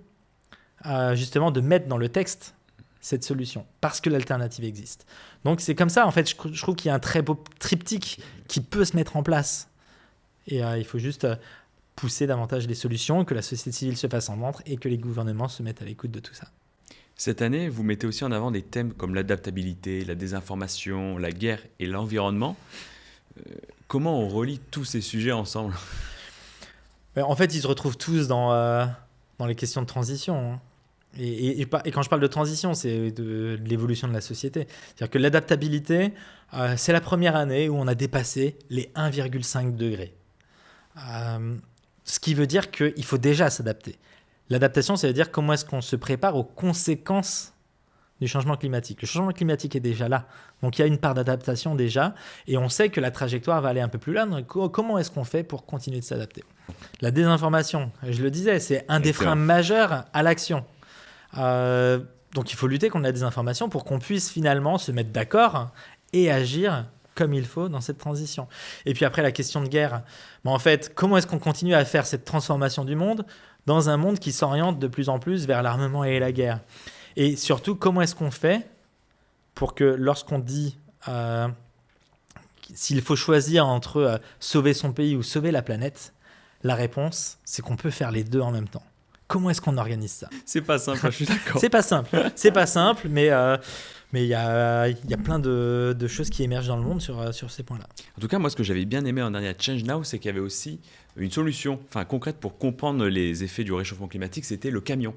Speaker 2: justement de mettre dans le texte cette solution, parce que l'alternative existe. Donc c'est comme ça, en fait, je trouve qu'il y a un très beau triptyque qui peut se mettre en place. Et il faut juste pousser davantage les solutions, que la société civile se fasse entendre et que les gouvernements se mettent à l'écoute de tout ça.
Speaker 1: Cette année, vous mettez aussi en avant des thèmes comme l'adaptabilité, la désinformation, la guerre et l'environnement. Comment on relie tous ces sujets ensemble ?
Speaker 2: En fait, ils se retrouvent tous dans les questions de transition. Et quand je parle de transition, c'est de l'évolution de la société. C'est-à-dire que l'adaptabilité, c'est la première année où on a dépassé les 1,5 degrés. Ce qui veut dire qu'il faut déjà s'adapter. L'adaptation, ça veut dire comment est-ce qu'on se prépare aux conséquences du changement climatique. Le changement climatique est déjà là. Donc il y a une part d'adaptation déjà. Et on sait que la trajectoire va aller un peu plus loin. Donc, comment est-ce qu'on fait pour continuer de s'adapter ? La désinformation, je le disais, c'est un des freins majeurs à l'action. Donc il faut lutter contre la désinformation pour qu'on puisse finalement se mettre d'accord et agir comme il faut dans cette transition. Et puis après, la question de guerre. En fait, comment est-ce qu'on continue à faire cette transformation du monde dans un monde qui s'oriente de plus en plus vers l'armement et la guerre ? Et surtout, comment est-ce qu'on fait pour que lorsqu'on dit s'il faut choisir entre sauver son pays ou sauver la planète, la réponse, c'est qu'on peut faire les deux en même temps. Comment est-ce qu'on organise ça ?
Speaker 1: C'est pas simple, je suis d'accord.
Speaker 2: C'est pas simple, mais il y a plein de choses qui émergent dans le monde sur ces points-là.
Speaker 1: En tout cas, moi, ce que j'avais bien aimé en dernier à Change Now, c'est qu'il y avait aussi une solution concrète pour comprendre les effets du réchauffement climatique, c'était le camion.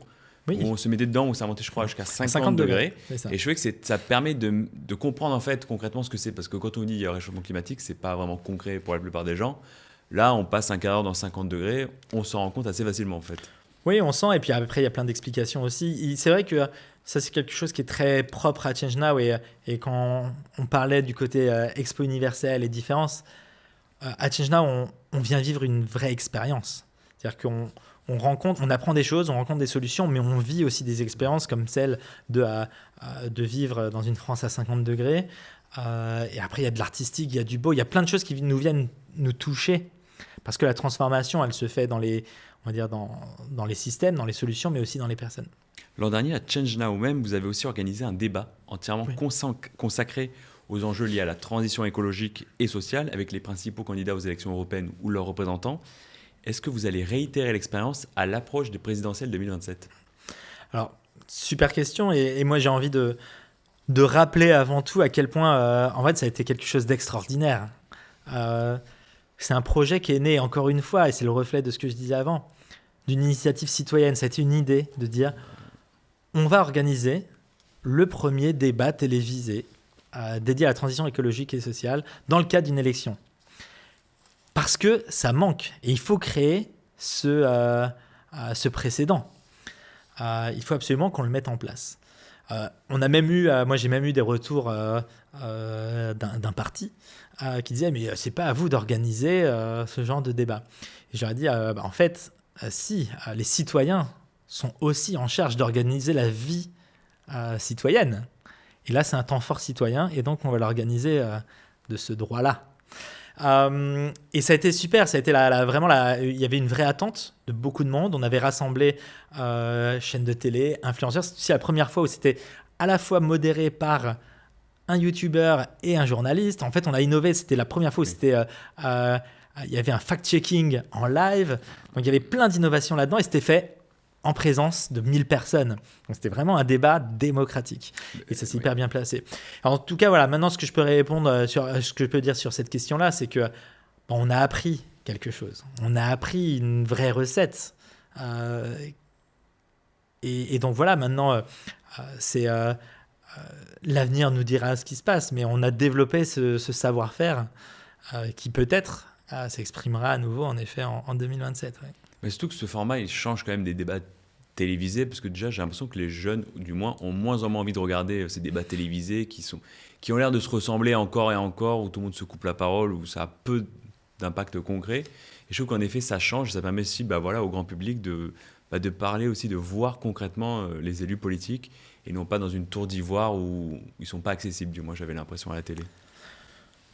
Speaker 1: Oui. Où on se mettait dedans, où ça montait, je crois, jusqu'à 50 degrés. Et je trouvais que ça permet de comprendre en fait concrètement ce que c'est. Parce que quand on dit réchauffement climatique, c'est pas vraiment concret pour la plupart des gens. Là, on passe un quart d'heure dans 50 degrés, on s'en rend compte assez facilement en fait. Oui,
Speaker 2: on sent, et puis après, il y a plein d'explications aussi. C'est vrai que ça, c'est quelque chose qui est très propre à Change Now, et quand on parlait du côté Expo universelle et différence, à Change Now, on vient vivre une vraie expérience. C'est-à-dire qu'on on apprend des choses, on rencontre des solutions, mais on vit aussi des expériences comme celle de vivre dans une France à 50 degrés. Et après, il y a de l'artistique, il y a du beau, il y a plein de choses qui nous viennent nous toucher, parce que la transformation, elle se fait dans les systèmes, dans les solutions, mais aussi dans les personnes.
Speaker 1: L'an dernier, à Change Now même, vous avez aussi organisé un débat entièrement consacré aux enjeux liés à la transition écologique et sociale, avec les principaux candidats aux élections européennes ou leurs représentants. Est-ce que vous allez réitérer l'expérience à l'approche des présidentielles 2027 ?
Speaker 2: Alors, super question, et moi j'ai envie de rappeler avant tout à quel point en fait, ça a été quelque chose d'extraordinaire. C'est un projet qui est né, encore une fois, et c'est le reflet de ce que je disais avant, d'une initiative citoyenne. Ça a été une idée de dire, on va organiser le premier débat télévisé dédié à la transition écologique et sociale dans le cadre d'une élection. Parce que ça manque, et il faut créer ce précédent. Il faut absolument qu'on le mette en place. On a même eu, moi j'ai même eu des retours d'un parti qui disait mais c'est pas à vous d'organiser ce genre de débat. Et j'aurais dit en fait si les citoyens sont aussi en charge d'organiser la vie citoyenne. Et là c'est un temps fort citoyen et donc on va l'organiser de ce droit-là. Et ça a été super, ça a été il y avait une vraie attente de beaucoup de monde. On avait rassemblé chaînes de télé, influenceurs. C'est aussi la première fois où c'était à la fois modéré par un youtubeur et un journaliste. En fait, on a innové. C'était la première fois où il y avait un fact-checking en live. Donc, il y avait plein d'innovations là-dedans et c'était fait en présence de 1000 personnes. Donc, c'était vraiment un débat démocratique. Et ça s'est hyper bien placé. Alors, en tout cas, voilà, maintenant, ce que je peux répondre ce que je peux dire sur cette question-là, c'est que on a appris quelque chose. On a appris une vraie recette. Et donc, voilà, maintenant, l'avenir nous dira ce qui se passe. Mais on a développé ce savoir-faire qui peut-être s'exprimera à nouveau, en effet, en 2027. Ouais.
Speaker 1: Mais surtout que ce format, il change quand même des débats télévisés, parce que déjà, j'ai l'impression que les jeunes, du moins, ont moins en moins envie de regarder ces débats télévisés qui ont l'air de se ressembler encore et encore, où tout le monde se coupe la parole, où ça a peu d'impact concret. Et je trouve qu'en effet, ça change, ça permet aussi au grand public de parler aussi, de voir concrètement les élus politiques, et non pas dans une tour d'ivoire où ils ne sont pas accessibles, du moins, j'avais l'impression à la télé.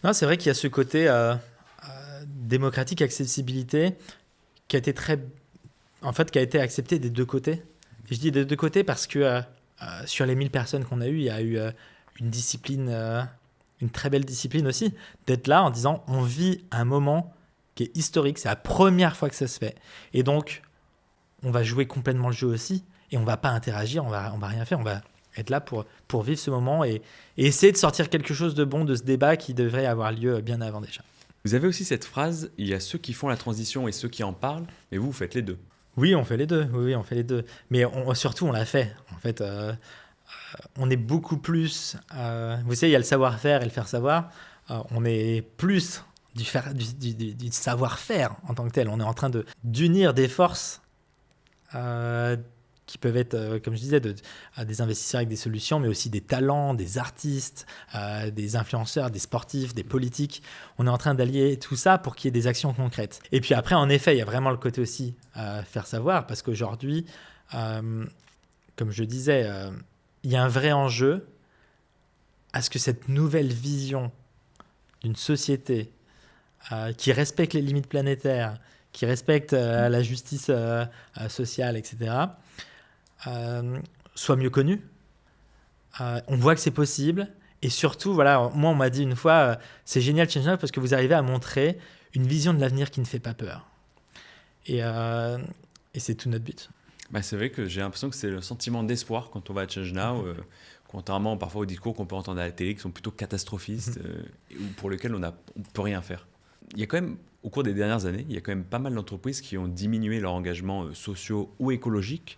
Speaker 2: Non, c'est vrai qu'il y a ce côté démocratique, accessibilité, qui a été accepté des deux côtés. Et je dis des deux côtés parce que sur les 1000 personnes qu'on a eues, il y a eu une discipline, une très belle discipline aussi, d'être là en disant on vit un moment qui est historique, c'est la première fois que ça se fait. Et donc, on va jouer complètement le jeu aussi, et on ne va pas interagir, on va rien faire, on va être là pour vivre ce moment et essayer de sortir quelque chose de bon de ce débat qui devrait avoir lieu bien avant déjà.
Speaker 1: Vous avez aussi cette phrase, il y a ceux qui font la transition et ceux qui en parlent, mais vous faites les deux.
Speaker 2: Oui, on fait les deux. Oui, on fait les deux. Mais surtout, on l'a fait. En fait, on est beaucoup plus. Vous savez, il y a le savoir-faire et le faire savoir. On est plus du savoir-faire en tant que tel. On est en train d'unir des forces euh, qui peuvent être, comme je disais, des investisseurs avec des solutions, mais aussi des talents, des artistes, des influenceurs, des sportifs, des politiques. On est en train d'allier tout ça pour qu'il y ait des actions concrètes. Et puis après, en effet, il y a vraiment le côté aussi faire savoir, parce qu'aujourd'hui, comme je disais, il y a un vrai enjeu à ce que cette nouvelle vision d'une société qui respecte les limites planétaires, qui respecte la justice sociale, etc., soit mieux connue. On voit que c'est possible. Et surtout, voilà, moi, on m'a dit une fois, c'est génial ChangeNow parce que vous arrivez à montrer une vision de l'avenir qui ne fait pas peur. Et c'est tout notre but.
Speaker 1: Bah, c'est vrai que j'ai l'impression que c'est le sentiment d'espoir quand on va à ChangeNow, contrairement parfois aux discours qu'on peut entendre à la télé qui sont plutôt catastrophistes ou pour lesquels on ne peut rien faire. Il y a quand même, au cours des dernières années, il y a quand même pas mal d'entreprises qui ont diminué leur engagement sociaux ou écologiques.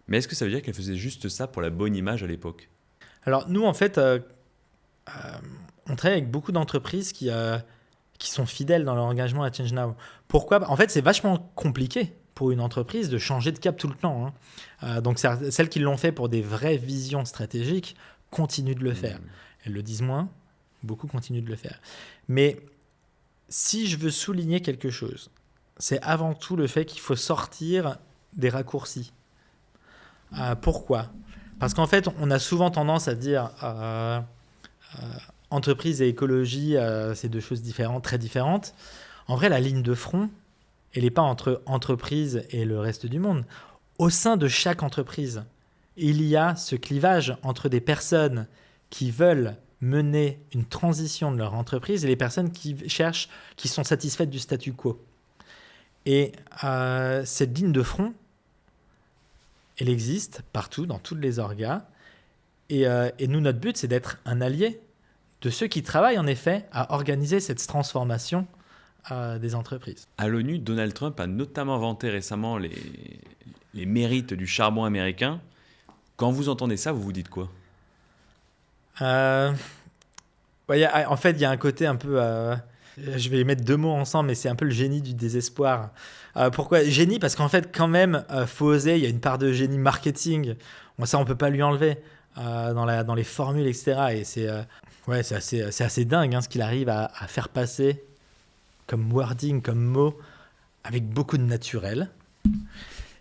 Speaker 1: Mais est-ce que ça veut dire qu'elles faisaient juste ça pour la bonne image à l'époque?
Speaker 2: Alors, nous, en fait, on travaille avec beaucoup d'entreprises qui sont fidèles dans leur engagement à ChangeNow. Pourquoi? En fait, c'est vachement compliqué pour une entreprise de changer de cap tout le temps. Donc, celles qui l'ont fait pour des vraies visions stratégiques continuent de le faire. Elles le disent moins, beaucoup continuent de le faire. Mais si je veux souligner quelque chose, c'est avant tout le fait qu'il faut sortir des raccourcis. Pourquoi? Parce qu'en fait, on a souvent tendance à dire entreprise et écologie, c'est deux choses différentes, très différentes. En vrai, la ligne de front, elle n'est pas entre entreprise et le reste du monde. Au sein de chaque entreprise, il y a ce clivage entre des personnes qui veulent mener une transition de leur entreprise et les personnes qui sont satisfaites du statu quo. Et cette ligne de front, elle existe partout, dans toutes les orgas. Et nous, notre but, c'est d'être un allié de ceux qui travaillent en effet à organiser cette transformation des entreprises.
Speaker 1: À l'ONU, Donald Trump a notamment vanté récemment les mérites du charbon américain. Quand vous entendez ça, vous vous dites quoi?
Speaker 2: En fait, il y a un côté un peu... je vais mettre deux mots ensemble, mais c'est un peu le génie du désespoir. Pourquoi génie? Parce qu'en fait, quand même, faut oser. Il y a une part de génie marketing. Ça, on peut pas lui enlever dans les formules, etc. Et c'est assez dingue ce qu'il arrive à faire passer comme wording, comme mot, avec beaucoup de naturel.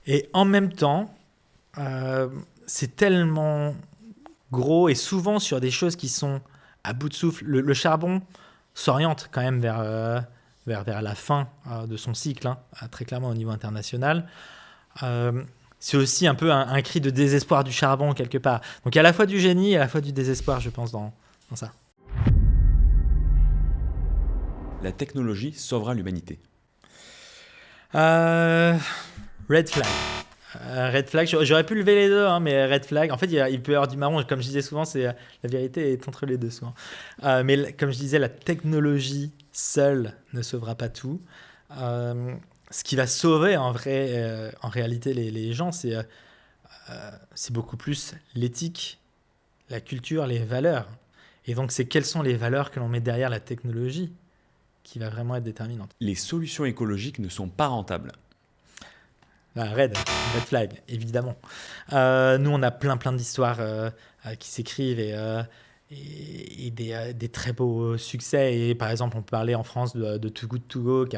Speaker 2: Et en même temps, c'est tellement gros et souvent sur des choses qui sont à bout de souffle. Le charbon s'oriente quand même vers la fin de son cycle, très clairement au niveau international. C'est aussi un peu un cri de désespoir du charbon quelque part. Donc il y a à la fois du génie et à la fois du désespoir, je pense, dans ça.
Speaker 1: La technologie sauvera l'humanité.
Speaker 2: Red flag. Red flag, j'aurais pu lever les deux, mais red flag, en fait, il peut y avoir du marron. Comme je disais souvent, la vérité est entre les deux souvent. Mais comme je disais, la technologie seule ne sauvera pas tout. Ce qui va sauver en réalité les gens, c'est beaucoup plus l'éthique, la culture, les valeurs. Et donc, c'est quelles sont les valeurs que l'on met derrière la technologie qui va vraiment être déterminante.
Speaker 1: Les solutions écologiques ne sont pas rentables.
Speaker 2: Red flag, évidemment. Nous, on a plein d'histoires qui s'écrivent et des très beaux succès. Et par exemple, on peut parler en France de Too Good To Go, qui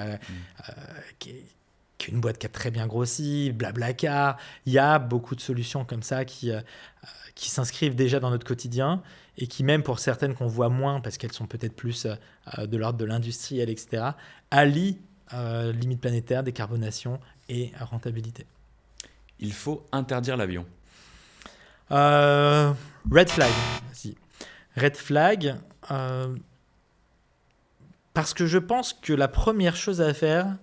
Speaker 2: est une boîte qui a très bien grossi, Blablacar. Il y a beaucoup de solutions comme ça qui s'inscrivent déjà dans notre quotidien et qui, même pour certaines qu'on voit moins, parce qu'elles sont peut-être plus de l'ordre de l'industriel, etc., allient limites planétaires, décarbonation et rentabilité.
Speaker 1: Il faut interdire l'avion.
Speaker 2: Red flag. Si. Red flag, parce que je pense que la première chose à faire,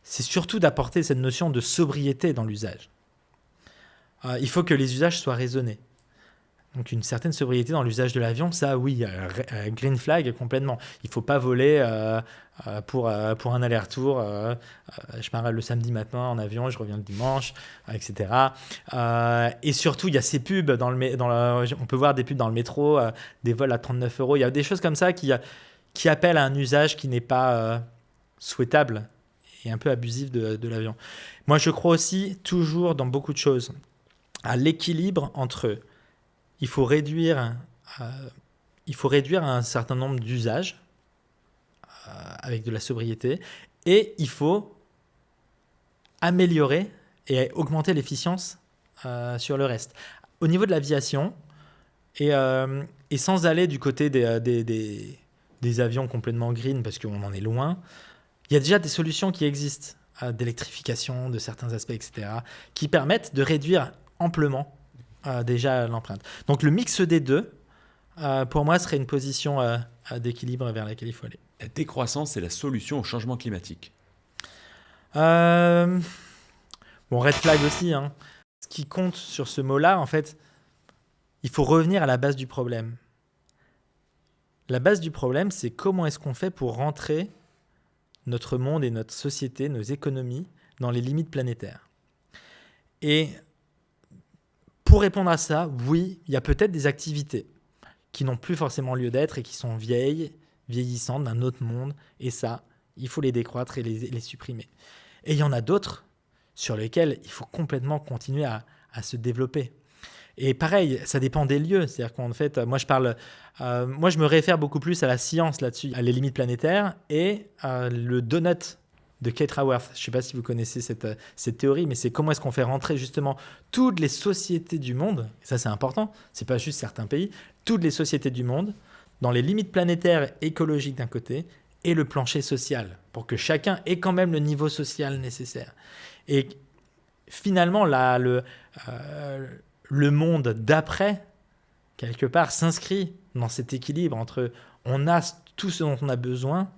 Speaker 2: c'est surtout d'apporter cette notion de sobriété dans l'usage. Il faut que les usages soient raisonnés. Donc une certaine sobriété dans l'usage de l'avion, ça oui, green flag complètement. Il ne faut pas voler pour un aller-retour. Je pars le samedi matin en avion, je reviens le dimanche, etc. Et surtout, il y a ces pubs, on peut voir des pubs dans le métro, des vols à 39 euros. Il y a des choses comme ça qui appellent à un usage qui n'est pas souhaitable et un peu abusif de l'avion. Moi, je crois aussi, toujours dans beaucoup de choses, à l'équilibre entre... Il faut réduire un certain nombre d'usages avec de la sobriété et il faut améliorer et augmenter l'efficience sur le reste. Au niveau de l'aviation, et sans aller du côté des avions complètement green, parce qu'on en est loin, il y a déjà des solutions qui existent, d'électrification de certains aspects, etc., qui permettent de réduire amplement déjà l'empreinte. Donc le mix des deux, pour moi, serait une position d'équilibre vers laquelle il faut aller.
Speaker 1: La décroissance est la solution au changement climatique.
Speaker 2: Bon, red flag aussi. Hein. Ce qui compte sur ce mot-là, en fait, il faut revenir à la base du problème. La base du problème, c'est comment est-ce qu'on fait pour rentrer notre monde et notre société, nos économies, dans les limites planétaires. Et pour répondre à ça, oui, il y a peut-être des activités qui n'ont plus forcément lieu d'être et qui sont vieillissantes d'un autre monde. Et ça, il faut les décroître et les supprimer. Et il y en a d'autres sur lesquels il faut complètement continuer à se développer. Et pareil, ça dépend des lieux. C'est-à-dire qu'en fait, moi je me réfère beaucoup plus à la science là-dessus, à les limites planétaires et le donut de Kate Raworth. Je ne sais pas si vous connaissez cette théorie, mais c'est comment est-ce qu'on fait rentrer justement toutes les sociétés du monde, et ça c'est important, ce n'est pas juste certains pays, toutes les sociétés du monde dans les limites planétaires écologiques d'un côté et le plancher social, pour que chacun ait quand même le niveau social nécessaire. Et finalement, là, le monde d'après, quelque part, s'inscrit dans cet équilibre entre on a tout ce dont on a besoin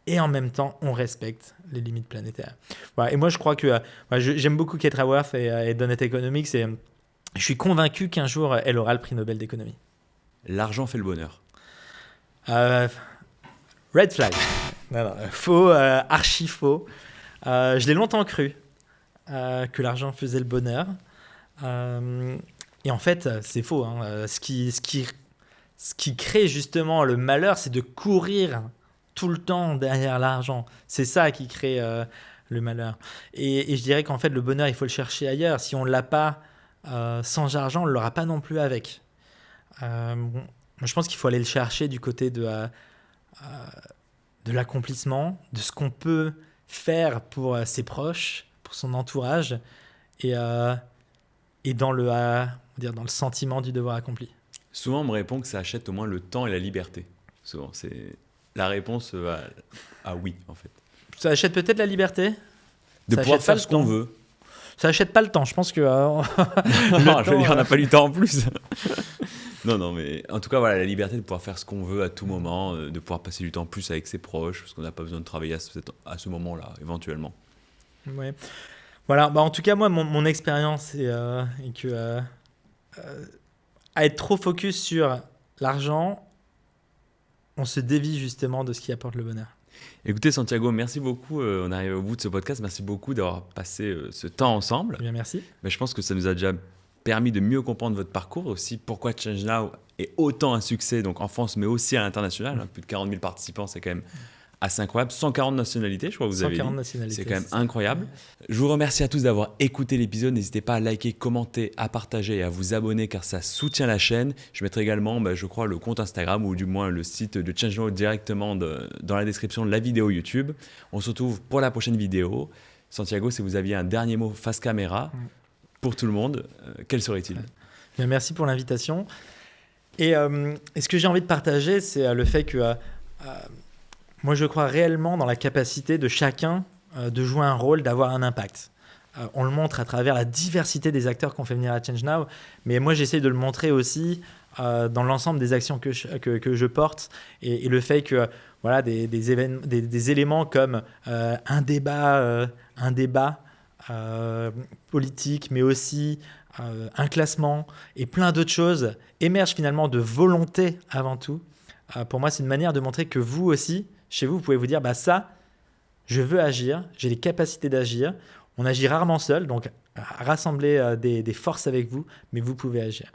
Speaker 2: et en même temps, on respecte les limites planétaires. Voilà. Et moi, je crois que j'aime beaucoup Kate Raworth et Donut Economics. Et je suis convaincu qu'un jour, elle aura le prix Nobel d'économie.
Speaker 1: L'argent fait le bonheur.
Speaker 2: Red flag. Non, faux, archi faux. Je l'ai longtemps cru que l'argent faisait le bonheur. Et en fait, c'est faux. Hein. Ce qui crée justement le malheur, c'est de courir tout le temps derrière l'argent. C'est ça qui crée le malheur. Et je dirais qu'en fait, le bonheur, il faut le chercher ailleurs. Si on ne l'a pas sans argent, on ne l'aura pas non plus avec. Je pense qu'il faut aller le chercher du côté de l'accomplissement, de ce qu'on peut faire pour ses proches, pour son entourage, et dans le sentiment du devoir accompli.
Speaker 1: Souvent, on me répond que ça achète au moins le temps et la liberté. Souvent, c'est la réponse à oui, en fait.
Speaker 2: Ça achète peut-être la liberté.
Speaker 1: De pouvoir faire ce qu'on veut.
Speaker 2: Ça achète pas le temps. Je pense que
Speaker 1: non, je veux dire, on n'a pas du temps en plus. Non, mais en tout cas, voilà, la liberté de pouvoir faire ce qu'on veut à tout moment, de pouvoir passer du temps plus avec ses proches, parce qu'on n'a pas besoin de travailler à ce moment-là, éventuellement.
Speaker 2: Ouais. Voilà. En tout cas, moi, mon expérience est que à être trop focus sur l'argent, on se dévie justement de ce qui apporte le bonheur.
Speaker 1: Écoutez Santiago, merci beaucoup. On arrive au bout de ce podcast. Merci beaucoup d'avoir passé ce temps ensemble.
Speaker 2: Bien, merci.
Speaker 1: Je pense que ça nous a déjà permis de mieux comprendre votre parcours et aussi pourquoi Change Now est autant un succès donc en France mais aussi à l'international. Plus de 40 000 participants, c'est quand même assez incroyable. 140 nationalités, je crois que vous avez dit. 140 nationalités. C'est quand même incroyable. Je vous remercie à tous d'avoir écouté l'épisode. N'hésitez pas à liker, commenter, à partager et à vous abonner car ça soutient la chaîne. Je mettrai également, je crois, le compte Instagram ou du moins le site de Change Now directement dans la description de la vidéo YouTube. On se retrouve pour la prochaine vidéo. Santiago, si vous aviez un dernier mot face caméra pour tout le monde, quel serait-il ?
Speaker 2: Bien, merci pour l'invitation. Et ce que j'ai envie de partager, c'est le fait que moi, je crois réellement dans la capacité de chacun de jouer un rôle, d'avoir un impact. On le montre à travers la diversité des acteurs qu'on fait venir à Change Now, mais moi, j'essaie de le montrer aussi dans l'ensemble des actions que je porte et le fait que voilà, des éléments comme un débat politique, mais aussi un classement et plein d'autres choses émergent finalement de volonté avant tout, pour moi, c'est une manière de montrer que vous aussi, chez vous, vous pouvez vous dire, ça, je veux agir, j'ai les capacités d'agir. On agit rarement seul, donc rassemblez des forces avec vous, mais vous pouvez agir.